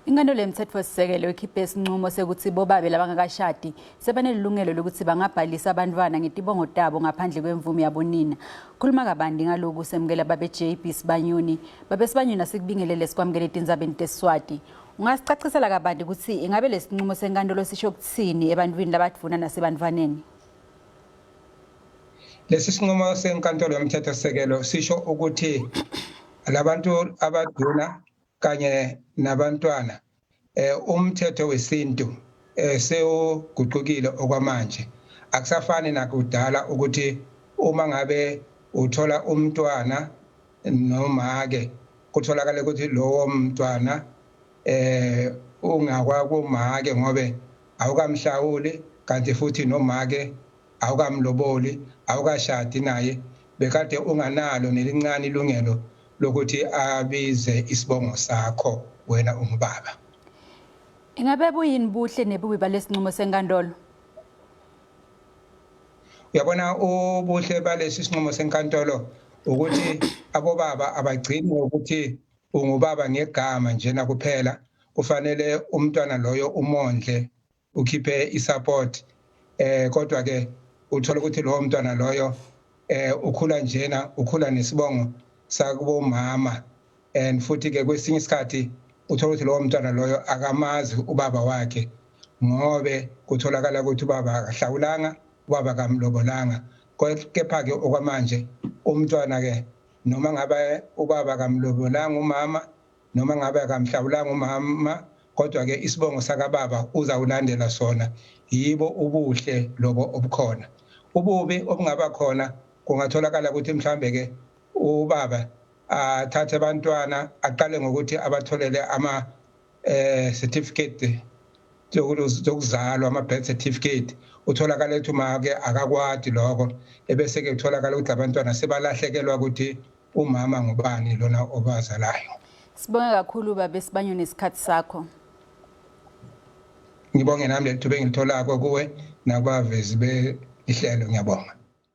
Inkantolo yemthetho-sisekelo ikhiphe isinqumo sekuthi bobabili abangakashadi sebanelungelo lokuthi bangabhalisa abantwana ngetibongo tabo ngaphandle kwemvume yabonina. Khuluma kabanti ngalokhu semukela babe JB Sibanyoni. Babe Sibanyoni asikubingelele sikwamukele etindzabeni teSiswati. Ungasicacisela kabanti ukuthi ingabe lesinqumo senkantolo sisho ukuthini ebantwini labadvuna nasebantwaneni? Lesi sinqumo senkantolo yomthetho-sisekelo sisho ukuthi labantu abaduna kanye nabantwana umthetho wesintu sewuguqukile okwamanje. Akusafani nakudala ukuthi uma ngabe uthola umntwana nomake kutholakala ukuthi lowo mntwana ungakwakumake ngobe awukamhlawuli kanti futhi nomake awukamloboli awukashadi naye bekade unganalo nelincane ilungelo lokuthi abize isibongo sakho wena ungubaba. Ingabe buyini buhle nebubi balesinqumo senkantolo? Uyabona ubuhle balesi sinqumo senkantolo ukuthi abobaba abagcini ukuthi ungubaba ngegama njena kuphela, kufanele umntwana loyo umondle ukhiphe isupport kodwa ke uthola ukuthi lo mntwana loyo ukhula njena ukhula nesibongo sakubo mama and futhi ke kwesinye isikhathi uthola ukuthi lowo mntwana loyo akamazi ubaba wakhe ngobe kutholakala ukuthi ubaba akahlawulanga ubaba kamlobolanga. Kepha ke okwamanje umntwana ke noma ngabe ubaba kamlobolanga umama noma ngabe akamhlawulanga umama kodwa ke isibongo sakababa uzawulandela sona. Yibo ubuhle lobo obukhona. Ububi obungaba khona kungatholakala ukuthi mhlambe ke ubaba athathe abantwana aqale ngokuthi abatholele ama certificate zokuzalwa ama birth certificate. Utholakala ukuthi make akakwadi lokho ebese ke utholakala ukuthi abantwana sebalahlekelwa ukuthi umama ngubani lona obazalayo. Sibonge kakhulu babe Sibanyoni isikhathi sakho. Ngibonge nami lethuba engilitholako kuwe nabavezi be ihlelo ngiyabonga.